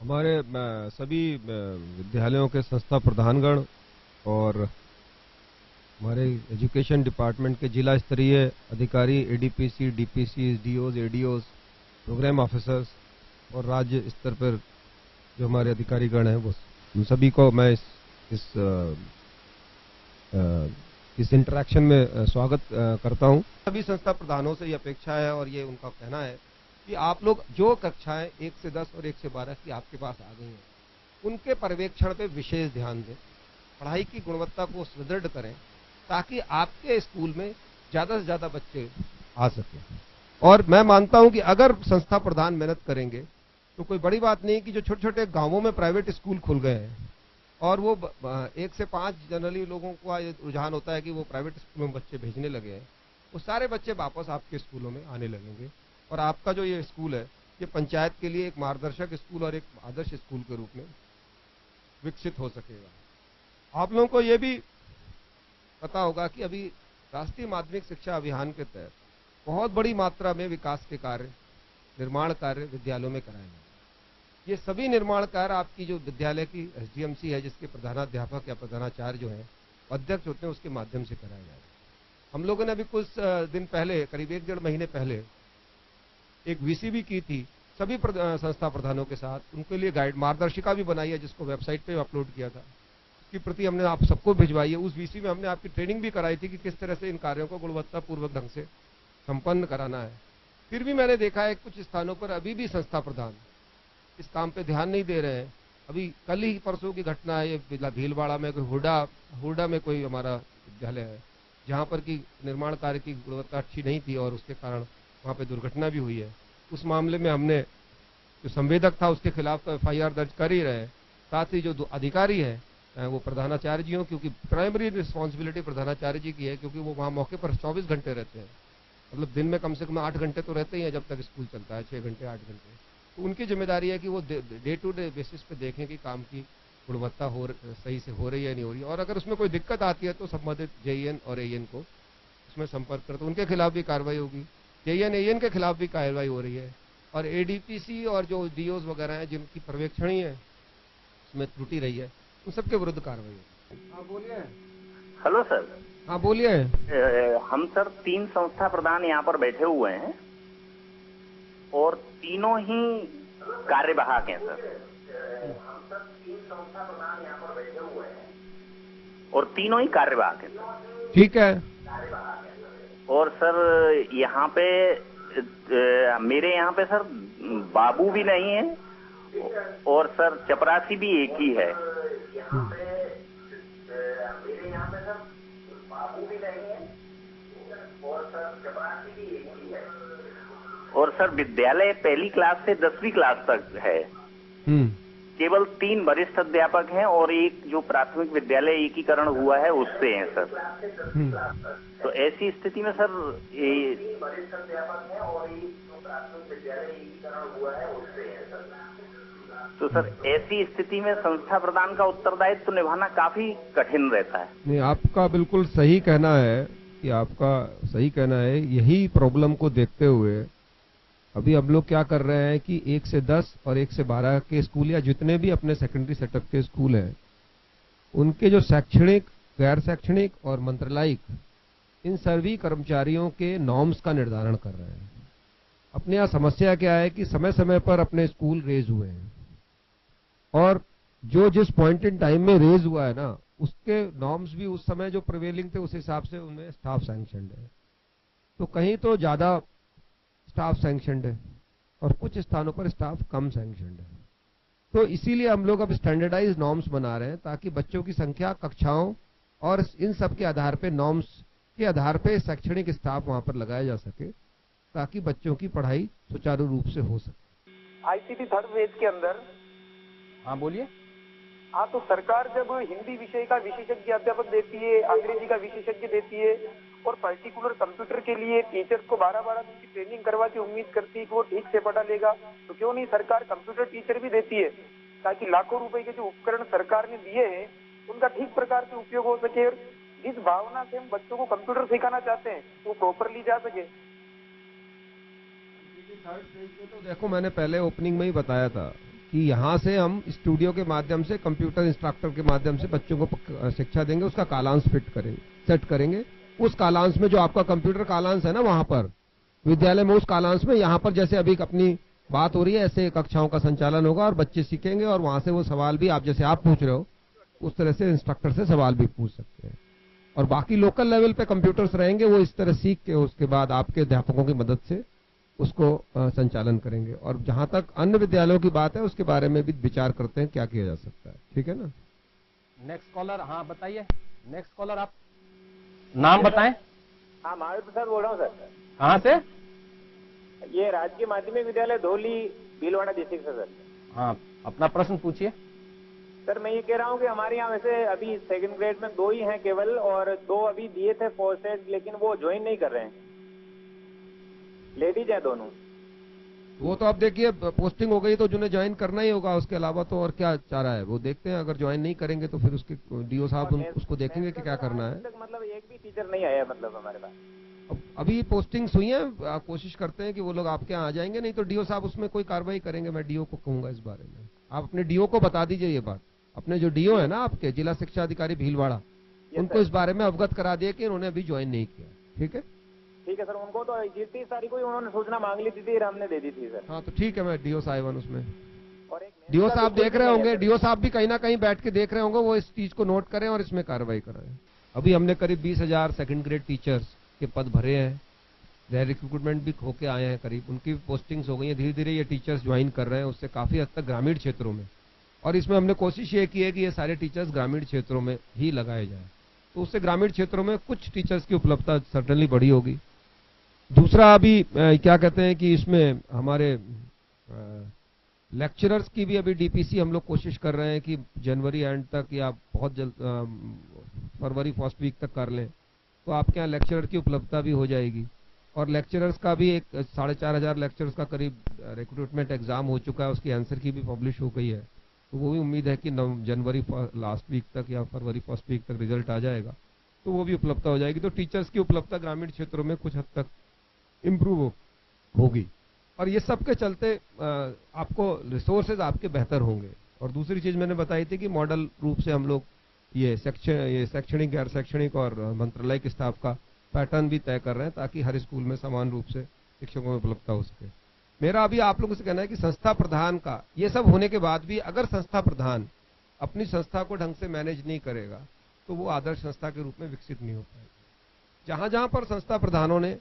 हमारे सभी विद्यालयों के संस्था प्रधानगण और हमारे एजुकेशन डिपार्टमेंट के जिला स्तरीय अधिकारी, एडीपीसी, डीपीसी, डीओज, एडीओज, प्रोग्राम ऑफिसर्स और राज्य स्तर पर जो हमारे अधिकारीगण हैं, वो उन सभी को मैं इस इंटरेक्शन में स्वागत करता हूं। सभी संस्था प्रधानों से ये अपेक्षा है और ये उनका कहना है कि आप लोग जो कक्षाएं 1 से 10 और 1 से 12 की आपके पास आ गई हैं, उनके पर्यवेक्षण पे विशेष ध्यान दें, पढ़ाई की गुणवत्ता को सुदृढ़ करें, ताकि आपके स्कूल में ज्यादा से ज्यादा बच्चे आ सकें। और मैं मानता हूं कि अगर संस्था प्रधान मेहनत करेंगे तो कोई बड़ी बात नहीं कि जो छोटे छोटे गांवों में प्राइवेट स्कूल खुल गए हैं और वो 1 से 5 जनरली लोगों का ये रुझान होता है कि वो प्राइवेट स्कूलों में बच्चे भेजने लगे हैं, वो सारे बच्चे वापस आपके स्कूलों में आने लगेंगे और आपका जो ये स्कूल है, ये पंचायत के लिए एक मार्गदर्शक स्कूल और एक आदर्श स्कूल के रूप में विकसित हो सकेगा। आप लोगों को ये भी पता होगा कि अभी राष्ट्रीय माध्यमिक शिक्षा अभियान के तहत बहुत बड़ी मात्रा में विकास के कार्य, निर्माण कार्य विद्यालयों में कराए गए। ये सभी निर्माण कार्य आपकी जो विद्यालय की एसडीएमसी है, जिसके प्रधानाध्यापक या प्रधानाचार्य जो है अध्यक्ष होते हैं, उसके माध्यम से कराए जा रहे हैं। हम लोगों ने अभी कुछ दिन पहले, करीब 1-1.5 महीने पहले एक वीसीबी की थी सभी संस्था प्रधानों के साथ, उनके लिए गाइड मार्गदर्शिका भी बनाई है, जिसको वेबसाइट पे अपलोड किया था। उसकी प्रति हमने आप सबको भिजवाई है। उस वीसी में हमने आपकी ट्रेनिंग भी कराई थी कि किस तरह से इन कार्यों को गुणवत्तापूर्वक ढंग से संपन्न कराना है। फिर भी मैंने देखा है कुछ स्थानों पर अभी भी संस्था प्रधान इस काम पे ध्यान नहीं दे रहे हैं। अभी कल ही परसों की घटना है, ये भीलवाड़ा में कोई हुडा में कोई हमारा विद्यालय है, जहां पर की निर्माण कार्य की गुणवत्ता अच्छी नहीं थी और उसके कारण वहां पे दुर्घटना भी हुई है। उस मामले में हमने जो संवेदक था उसके खिलाफ तो एफआईआर दर्ज कर ही रहे हैं। साथ ही जो अधिकारी है वो प्रधानाचार्य जी हो, क्योंकि प्राइमरी रिस्पॉन्सिबिलिटी प्रधानाचार्य जी की है, क्योंकि वो वहां मौके पर 24 घंटे रहते हैं। मतलब दिन में कम से कम 8 घंटे तो रहते ही हैं, जब तक स्कूल चलता है, 6 घंटे 8 घंटे। तो उनकी जिम्मेदारी है कि वो डे टू डे बेसिस पे देखें कि काम की गुणवत्ता सही से हो रही है नहीं हो रही है, और अगर उसमें कोई दिक्कत आती है तो संबंधित जेईएन और एईएन को उसमें संपर्क कर, तो उनके खिलाफ भी कार्रवाई होगी। जेईएन एईएन के खिलाफ भी कार्रवाई हो रही है, और एडीपीसी और जो डीओज वगैरह हैं जिनकी पर्यवेक्षणी है उसमें त्रुटि रही है, उन सबके विरुद्ध कार्रवाई होगी। हाँ बोलिए। Hello sir. हाँ बोलिए। हम सर 3 संस्था प्रधान यहाँ पर बैठे हुए हैं और तीनों ही कार्यवाहक हैं सर। हम सर 3 संस्था प्रधान यहाँ पर बैठे हुए हैं और तीनों ही कार्यवाहक हैं सर। ठीक है। और सर यहाँ पे मेरे यहाँ पे सर बाबू भी नहीं है और सर चपरासी भी एक ही है। मेरे यहाँ पे सर बाबू भी नहीं है और सर चपरासी भी एक ही है। और सर विद्यालय पहली क्लास से 10वीं क्लास तक है। केवल 3 वरिष्ठ अध्यापक हैं और एक जो प्राथमिक विद्यालय एकीकरण हुआ है उससे हैं सर। तो ऐसी स्थिति में सर वरिष्ठ अध्यापक हैं और एक जो प्राथमिक विद्यालय एकीकरण हुआ है उससे हैं सर। तो सर ऐसी स्थिति में संस्था प्रधान का उत्तरदायित्व तो निभाना काफी कठिन रहता है। नहीं, आपका बिल्कुल सही कहना है कि आपका सही कहना है। यही प्रॉब्लम को देखते हुए अभी हम लोग क्या कर रहे हैं कि 1 से 10 और 1 से 12 के स्कूल या जितने भी अपने सेकेंडरी सेटअप के स्कूल हैं, उनके जो शैक्षणिक, गैर शैक्षणिक और मंत्रालयिक, इन सभी कर्मचारियों के नॉर्म्स का निर्धारण कर रहे हैं। अपने यहाँ समस्या क्या है कि समय समय पर अपने स्कूल रेज हुए हैं और जो जिस पॉइंट इन टाइम में रेज हुआ है ना, उसके नॉर्म्स भी उस समय जो प्रिवेलिंग थे उस हिसाब से उनमें स्टाफ सैंक्शनड है। तो कहीं तो ज्यादा स्टाफ सैंक्शनड है और कुछ स्थानों पर स्टाफ कम सैंक्शनड है। तो इसीलिए हम लोग अब स्टैंडर्डाइज नॉर्म्स बना रहे हैं, ताकि बच्चों की संख्या, कक्षाओं और इन सब के आधार पे, नॉर्म्स के आधार पे शैक्षणिक स्टाफ वहां पर लगाया जा सके, ताकि बच्चों की पढ़ाई सुचारू रूप से हो सके। आईसीटी 3rd फेज के अंदर। हाँ बोलिए। हाँ, तो सरकार जब हिंदी विषय का विशेषज्ञ अध्यापक देती है, अंग्रेजी का विशेषज्ञ देती है और पर्टिकुलर कंप्यूटर के लिए टीचर्स को 12-12 दिन की ट्रेनिंग करवा के उम्मीद करती है कि वो ठीक से पढ़ा लेगा, तो क्यों नहीं सरकार कंप्यूटर टीचर भी देती है, ताकि लाखों रुपए के जो उपकरण सरकार ने दिए हैं उनका ठीक प्रकार से उपयोग हो सके और जिस भावना से हम बच्चों को कंप्यूटर सिखाना चाहते हैं वो प्रॉपरली जा सके। तो देखो, मैंने पहले ओपनिंग में ही बताया था कि कि यहाँ से हम स्टूडियो के माध्यम से, कंप्यूटर इंस्ट्रक्टर के माध्यम से बच्चों को शिक्षा देंगे, उसका कालांश सेट करेंगे। उस कालांश में जो आपका कंप्यूटर कालांश है ना, वहां पर विद्यालय में, उस कालांश में यहाँ पर जैसे अभी अपनी बात हो रही है, ऐसे कक्षाओं का संचालन होगा और बच्चे सीखेंगे, और वहां से वो सवाल भी आप जैसे आप पूछ रहे हो उस तरह से इंस्ट्रक्टर से सवाल भी पूछ सकते हैं। और बाकी लोकल लेवल पे कंप्यूटर्स रहेंगे, वो इस तरह सीख के उसके बाद आपके अध्यापकों की मदद से उसको संचालन करेंगे। और जहां तक अन्य विद्यालयों की बात है, उसके बारे में भी विचार करते हैं क्या किया जा सकता है। ठीक है ना। नेक्स्ट कॉलर, हाँ बताइए। नेक्स्ट कॉलर, आप नाम बताएं। हाँ, महावीर प्रसाद बोल रहा हूँ सर। कहाँ से? ये राजकीय माध्यमिक विद्यालय धोली, भीलवाड़ा डिस्ट्रिक्ट से सर। हाँ, अपना प्रश्न पूछिए। सर मैं ये कह रहा हूँ कि हमारे यहाँ वैसे अभी सेकंड ग्रेड में 2 ही हैं केवल, और 2 अभी दिए थे पोस्टेड, लेकिन वो ज्वाइन नहीं कर रहे हैं। लेडीज हैं दोनों। वो तो आप देखिए, पोस्टिंग हो गई तो जिन्हें ज्वाइन करना ही होगा, उसके अलावा तो और क्या चारा है, वो देखते हैं। अगर ज्वाइन नहीं करेंगे तो फिर उसके डीओ साहब उसको देखेंगे कि क्या करना है। मतलब एक भी टीचर नहीं आया मतलब हमारे पास। अभी पोस्टिंग्स हुई है, कोशिश करते हैं कि वो लोग आपके यहाँ आ जाएंगे, नहीं तो डीओ साहब उसमें कोई कार्रवाई करेंगे। मैं डीओ को कहूंगा इस बारे में। आप अपने डीओ को बता दीजिए ये बात, अपने जो डीओ है ना आपके जिला शिक्षा अधिकारी भीलवाड़ा, उनको इस बारे में अवगत करा दिया कि उन्होंने अभी ज्वाइन नहीं किया। ठीक है, ठीक है सर। उनको तो 30 तारीख को उन्होंने सूचना मांग ली थी, हमने दे दी थी सर। हाँ तो ठीक है, मैं डीओ साहिबान उसमें, और एक डीओ साहब देख रहे होंगे, डीओ साहब भी कहीं ना कहीं बैठ के देख रहे होंगे, वो इस चीज को नोट करें और इसमें कार्रवाई कराएं। अभी हमने करीब 20,000 सेकंड ग्रेड टीचर्स के पद भरे हैं, रिक्रूटमेंट भी होके आए हैं, करीब उनकी पोस्टिंग्स हो गई है। धीरे धीरे ये टीचर्स ज्वाइन कर रहे हैं, उससे काफी हद तक ग्रामीण क्षेत्रों में। और इसमें हमने कोशिश ये की है कि ये सारे टीचर्स ग्रामीण क्षेत्रों में ही लगाए जाए, तो उससे ग्रामीण क्षेत्रों में कुछ टीचर्स की उपलब्धता सर्टेनली बढ़ी होगी। दूसरा, अभी क्या कहते हैं कि इसमें हमारे लेक्चरर्स की भी अभी डीपीसी हम लोग कोशिश कर रहे हैं कि जनवरी एंड तक या बहुत जल्द फरवरी फर्स्ट वीक तक कर लें, तो आपके यहाँ लेक्चरर की उपलब्धता भी हो जाएगी। और लेक्चरर्स का भी एक 4,500 लेक्चरर्स का करीब रिक्रूटमेंट एग्जाम हो चुका है, उसकी आंसर की भी पब्लिश हो गई है, तो वो भी उम्मीद है कि जनवरी लास्ट वीक तक या फरवरी फर्स्ट वीक तक रिजल्ट आ जाएगा, तो वो भी उपलब्धता हो जाएगी। तो टीचर्स की उपलब्धता ग्रामीण क्षेत्रों में कुछ हद तक इम्प्रूव होगी, और ये सब के चलते आपको रिसोर्सेज आपके बेहतर होंगे। और दूसरी चीज मैंने बताई थी कि मॉडल रूप से हम लोग ये शैक्षणिक, गैर शैक्षणिक और मंत्रालय के स्टाफ का पैटर्न भी तय कर रहे हैं, ताकि हर स्कूल में समान रूप से शिक्षकों में उपलब्धता हो सके। मेरा अभी आप लोगों से कहना है कि संस्था प्रधान का ये सब होने के बाद भी अगर संस्था प्रधान अपनी संस्था को ढंग से मैनेज नहीं करेगा, तो वो आदर्श संस्था के रूप में विकसित नहीं हो पाएगी। जहां जहां पर संस्था प्रधानों ने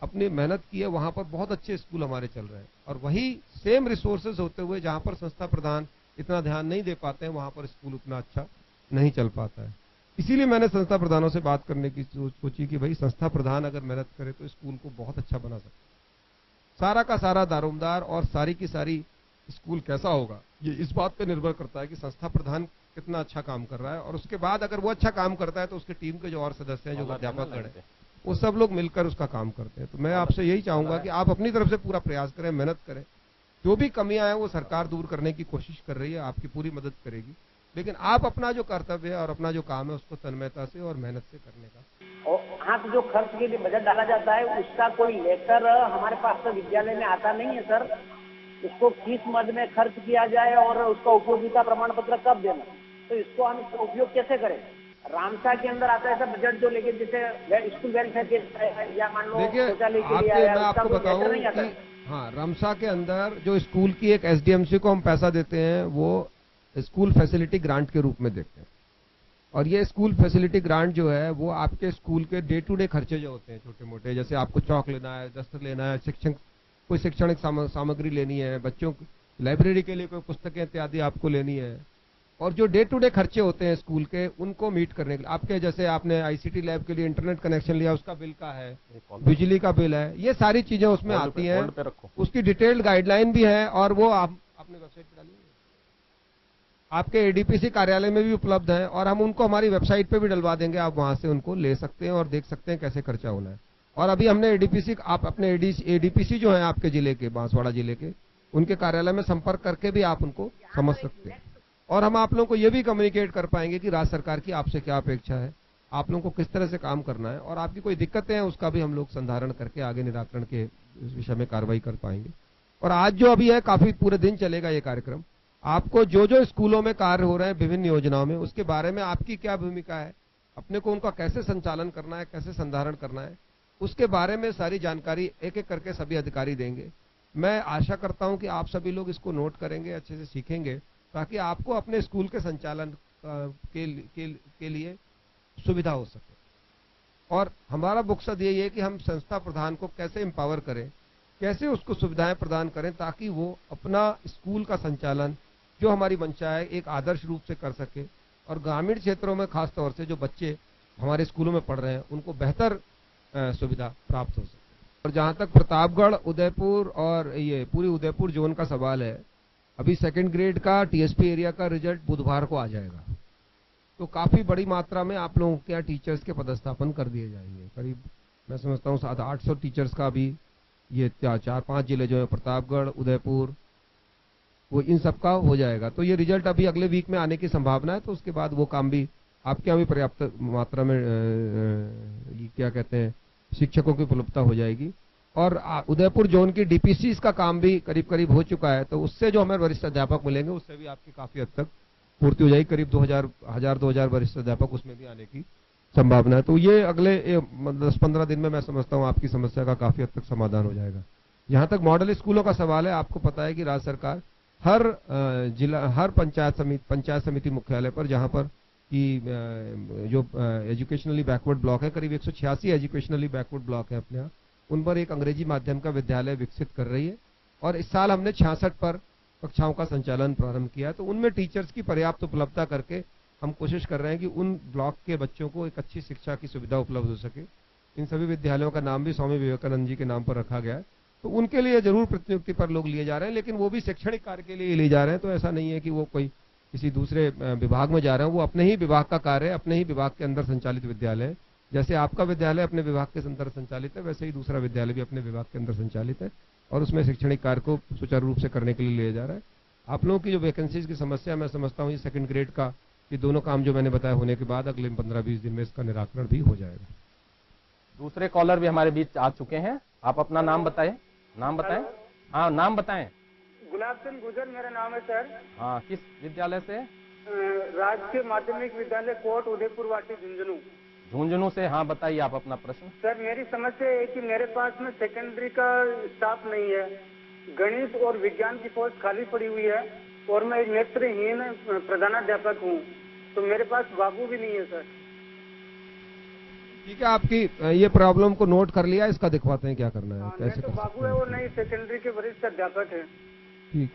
अपनी मेहनत की है, वहां पर बहुत अच्छे स्कूल हमारे चल रहे हैं, और वही सेम रिसोर्सेज होते हुए जहां पर संस्था प्रधान इतना ध्यान नहीं दे पाते हैं, वहां पर स्कूल उतना अच्छा नहीं चल पाता है। इसीलिए मैंने संस्था प्रधानों से बात करने की सोची कि भाई संस्था प्रधान अगर मेहनत करे तो स्कूल को बहुत अच्छा बना सकते हैं। सारा का सारा दारोमदार और सारी की सारी स्कूल कैसा होगा, ये इस बात पे निर्भर करता है कि संस्था प्रधान कितना अच्छा काम कर रहा है, और उसके बाद अगर वो अच्छा काम करता है तो उसकी टीम के जो और सदस्य हैं, जो अध्यापक गण हैं, वो सब लोग मिलकर उसका काम करते हैं। तो मैं आपसे यही चाहूंगा कि आप अपनी तरफ से पूरा प्रयास करें, मेहनत करें। जो भी कमियां हैं वो सरकार दूर करने की कोशिश कर रही है, आपकी पूरी मदद करेगी, लेकिन आप अपना जो कर्तव्य है और अपना जो काम है उसको तन्मयता से और मेहनत से करने का। और हाँ, तो जो खर्च के लिए बजट डाला जाता है उसका कोई लेटर हमारे पास तो विद्यालय में आता नहीं है सर। उसको किस मद में खर्च किया जाए और उसका उपयोगिता प्रमाण पत्र कब देना, तो इसको हम इसका उपयोग कैसे करें? रामसा के अंदर आता है सर बजट, जो लेकिन जैसे स्कूल वेलफेयर के या मान लो शौचालय के लिए आया, मैं आपको बताऊं कि हाँ, रामसा के अंदर जो स्कूल की एक एसडीएमसी को हम पैसा देते हैं, वो स्कूल फैसिलिटी ग्रांट के रूप में देते हैं। और ये स्कूल फैसिलिटी ग्रांट जो है वो आपके स्कूल के डे टू डे खर्चे जो होते हैं छोटे मोटे, जैसे आपको चौक लेना है, दस्तर लेना है, कोई शैक्षणिक सामग्री लेनी है, बच्चों की लाइब्रेरी के लिए कोई पुस्तकें इत्यादि आपको लेनी है, और जो डे टू डे खर्चे होते हैं स्कूल के, उनको मीट करने के लिए आपके जैसे आपने आईसीटी लैब के लिए इंटरनेट कनेक्शन लिया, उसका बिल का है, बिजली का बिल है, ये सारी चीजें उसमें आती हैं। उसकी डिटेल्ड गाइडलाइन भी है, और वो आप अपने वेबसाइट पर डालिए, आपके एडीपीसी कार्यालय में भी उपलब्ध है, और हम उनको हमारी वेबसाइट पे भी डलवा देंगे, आप वहां से उनको ले सकते हैं और देख सकते हैं कैसे खर्चा होना है। और अभी हमने एडीपीसी, आप अपने एडीपीसी जो है आपके जिले के, बांसवाड़ा जिले के, उनके कार्यालय में संपर्क करके भी आप उनको समझ सकते हैं। और हम आप लोगों को ये भी कम्युनिकेट कर पाएंगे कि राज्य सरकार की आपसे क्या अपेक्षा है, आप लोगों को किस तरह से काम करना है, और आपकी कोई दिक्कतें हैं उसका भी हम लोग संधारण करके आगे निराकरण के विषय में कार्रवाई कर पाएंगे। और आज जो अभी है, काफी पूरे दिन चलेगा ये कार्यक्रम। आपको जो जो स्कूलों में कार्य हो रहे हैं विभिन्न योजनाओं में, उसके बारे में आपकी क्या भूमिका है, अपने को उनका कैसे संचालन करना है, कैसे संधारण करना है, उसके बारे में सारी जानकारी एक एक करके सभी अधिकारी देंगे। मैं आशा करता हूं कि आप सभी लोग इसको नोट करेंगे, अच्छे से सीखेंगे, ताकि आपको अपने स्कूल के संचालन के लिए सुविधा हो सके। और हमारा मकसद यही है कि हम संस्था प्रधान को कैसे एम्पावर करें, कैसे उसको सुविधाएं प्रदान करें, ताकि वो अपना स्कूल का संचालन जो हमारी मंशा है एक आदर्श रूप से कर सके, और ग्रामीण क्षेत्रों में खास तौर से जो बच्चे हमारे स्कूलों में पढ़ रहे हैं उनको बेहतर सुविधा प्राप्त हो सके। और जहां तक प्रतापगढ़, उदयपुर और ये पूरी उदयपुर जोन का सवाल है, अभी सेकंड ग्रेड का टीएसपी एरिया का रिजल्ट बुधवार को आ जाएगा, तो काफी बड़ी मात्रा में आप लोगों के यहाँ टीचर्स के पदस्थापन कर दिए जाएंगे। करीब मैं समझता हूँ 700-800 टीचर्स का भी ये 4-5 जिले जो है प्रतापगढ़, उदयपुर, वो इन सब का हो जाएगा। तो ये रिजल्ट अभी अगले वीक में आने की संभावना है, तो उसके बाद वो काम भी आपके यहाँ भी पर्याप्त मात्रा में क्या कहते हैं शिक्षकों की उपलब्धता हो जाएगी। और उदयपुर जोन की डीपीसी का काम भी करीब करीब हो चुका है, तो उससे जो हमें वरिष्ठ अध्यापक मिलेंगे उससे भी आपकी काफी हद तक पूर्ति हो जाएगी। करीब 2000 वरिष्ठ अध्यापक उसमें भी आने की संभावना है। तो ये अगले 10-15 दिन में मैं समझता हूँ आपकी समस्या का काफी हद तक समाधान हो जाएगा। जहां तक मॉडल स्कूलों का सवाल है, आपको पता है कि राज्य सरकार हर जिला, हर पंचायत समिति मुख्यालय पर, जहां पर कि जो एजुकेशनली बैकवर्ड ब्लॉक है, करीब 186 एजुकेशनली बैकवर्ड ब्लॉक है अपने यहाँ, उन पर एक अंग्रेजी माध्यम का विद्यालय विकसित कर रही है। और इस साल हमने 66 पर कक्षाओं का संचालन प्रारंभ किया, तो उनमें टीचर्स की पर्याप्त उपलब्धता करके हम कोशिश कर रहे हैं कि उन ब्लॉक के बच्चों को एक अच्छी शिक्षा की सुविधा उपलब्ध हो सके। इन सभी विद्यालयों का नाम भी स्वामी विवेकानंद जी के नाम पर रखा गया है, तो उनके लिए जरूर प्रतिनियुक्ति पर लोग लिए जा रहे हैं, लेकिन वो भी शैक्षणिक कार्य के लिए लिए जा रहे हैं। तो ऐसा नहीं है कि वो कोई किसी दूसरे विभाग में जा रहे हैं, वो अपने ही विभाग का कार्य, अपने ही विभाग के अंदर संचालित विद्यालय है। जैसे आपका विद्यालय अपने विभाग के अंदर संचालित है, वैसे ही दूसरा विद्यालय भी अपने विभाग के अंदर संचालित है, और उसमें शैक्षणिक कार्य को सुचारू रूप से करने के लिए लिया जा रहा है। आप लोगों की जो वैकेंसीज की समस्या, मैं समझता हूँ ये सेकंड ग्रेड का ये दोनों काम जो मैंने बताया होने के बाद अगले 15-20 दिन में इसका निराकरण भी हो जाएगा। दूसरे कॉलर भी हमारे बीच आ चुके हैं, आप अपना नाम बताएं। नाम बताएं। हाँ, नाम बताएं। गुलाब चंद गुजर मेरा नाम है सर। हाँ, किस विद्यालय से? राजकीय माध्यमिक विद्यालय कोट उदयपुर वाटी झुंझुनू। झुंझुनू से। हाँ, बताइए आप अपना प्रश्न। सर, मेरी समस्या है कि मेरे पास में सेकेंडरी का स्टाफ नहीं है, गणित और विज्ञान की पोस्ट खाली पड़ी हुई है, और मैं नेत्रहीन प्रधानाध्यापक हूँ, तो मेरे पास बाबू भी नहीं है सर। ठीक है, आपकी ये प्रॉब्लम को नोट कर लिया, इसका दिखवाते हैं क्या करना है। कैसे तो बाबू है और नहीं सेकेंडरी के वरिष्ठ अध्यापक है। ठीक,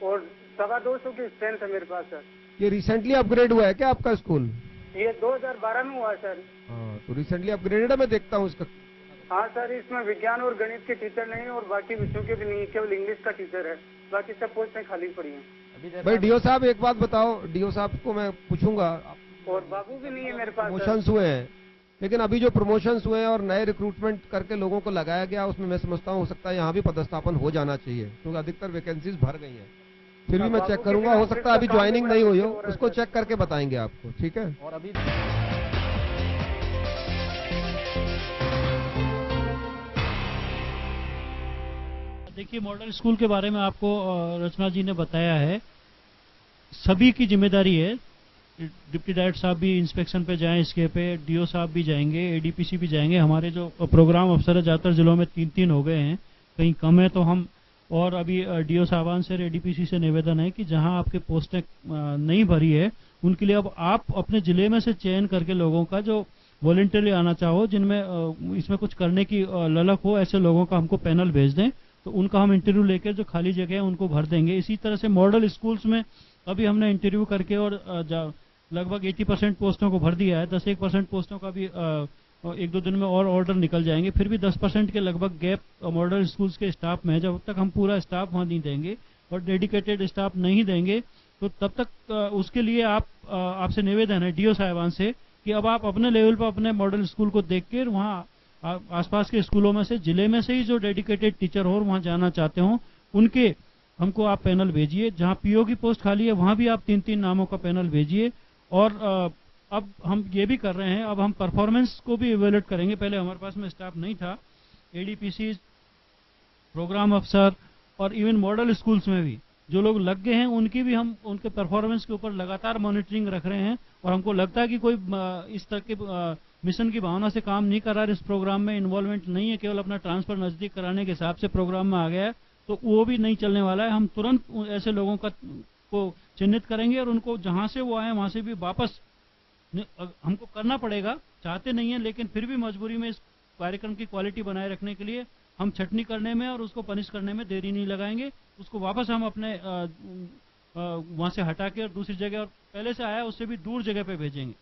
और 225 की स्ट्रेंथ है मेरे पास सर। ये रिसेंटली अपग्रेड हुआ है क्या आपका स्कूल? ये 2012 में हुआ सर। हाँ, तो रिसेंटली अपग्रेडेड है, मैं देखता हूँ इसका। हाँ सर, इसमें विज्ञान और गणित के टीचर नहीं और बाकी विषयों के भी नहीं, केवल इंग्लिश का टीचर है, बाकी सब पोस्टें खाली पड़ी हैं। भाई डीओ साहब एक बात बताओ, डीओ साहब को मैं पूछूंगा। और बाबू भी नहीं है मेरे पास। प्रमोशंस हुए हैं, लेकिन अभी जो प्रमोशंस हुए हैं और नए रिक्रूटमेंट करके लोगों को लगाया गया, उसमें मैं समझता हूँ हो सकता है यहाँ भी पदस्थापन हो जाना चाहिए, क्योंकि अधिकतर वैकेंसीज भर गई हैं। फिर भी मैं चेक करूंगा, हो सकता है अभी ज्वाइनिंग नहीं हुई हो, उसको चेक करके बताएंगे आपको। ठीक है। और अभी देखिए, मॉडल स्कूल के बारे में आपको रचना जी ने बताया है, सभी की जिम्मेदारी है। डिप्टी डायरेक्टर साहब भी इंस्पेक्शन पे जाएं, इसके पे डीओ साहब भी जाएंगे, एडीपीसी भी जाएंगे। हमारे जो प्रोग्राम अफसर है ज्यादातर जिलों में 3-3 हो गए हैं, कहीं कम है तो हम, और अभी डीओ साहबान से, एडीपीसी से निवेदन है कि जहां आपके पोस्टें नहीं भरी है उनके लिए अब आप अपने जिले में से चयन करके लोगों का जो वॉलंटियरली आना चाहो, जिनमें इसमें कुछ करने की ललक हो, ऐसे लोगों का हमको पैनल भेज दें, तो उनका हम इंटरव्यू लेकर जो खाली जगह है उनको भर देंगे। इसी तरह से मॉडल स्कूल्स में अभी हमने इंटरव्यू करके और लगभग 80% पोस्टों को भर दिया है। 10-1% पोस्टों का भी 1-2 दिन में और ऑर्डर निकल जाएंगे। फिर भी 10% के लगभग गैप मॉडल स्कूल्स के स्टाफ में है। जब तक हम पूरा स्टाफ वहां नहीं देंगे और डेडिकेटेड स्टाफ नहीं देंगे, तो तब तक उसके लिए आपसे निवेदन है डीओ साहिबान से कि अब आप अपने लेवल पर अपने मॉडल स्कूल को देख कर वहाँ आसपास के स्कूलों में से, जिले में से ही जो डेडिकेटेड टीचर हो और वहाँ जाना चाहते हो, उनके हमको आप पैनल भेजिए। जहाँ पीओ की पोस्ट खाली है वहाँ भी आप 3-3 नामों का पैनल भेजिए। और अब हम ये भी कर रहे हैं, अब हम परफॉर्मेंस को भी इवेल्युएट करेंगे। पहले हमारे पास में स्टाफ नहीं था, एडीपीसी, प्रोग्राम अफसर और इवन मॉडल स्कूल्स में भी जो लोग लग गए हैं उनकी भी हम उनके परफॉर्मेंस के ऊपर लगातार मॉनिटरिंग रख रहे हैं। और हमको लगता है कि कोई इस तरह के मिशन की भावना से काम नहीं कर रहा है, इस प्रोग्राम में इन्वॉल्वमेंट नहीं है, केवल अपना ट्रांसफर नजदीक कराने के हिसाब से प्रोग्राम में आ गया है, तो वो भी नहीं चलने वाला है। हम तुरंत ऐसे लोगों को चिन्हित करेंगे और उनको जहां से वो आए वहां से भी वापस हमको करना पड़ेगा, चाहते नहीं है लेकिन फिर भी मजबूरी में इस कार्यक्रम की क्वालिटी बनाए रखने के लिए हम छटनी करने में और उसको पनिश करने में देरी नहीं लगाएंगे। उसको वापस हम अपने वहां से हटा के और दूसरी जगह, और पहले से आया उससे भी दूर जगह पे भेजेंगे।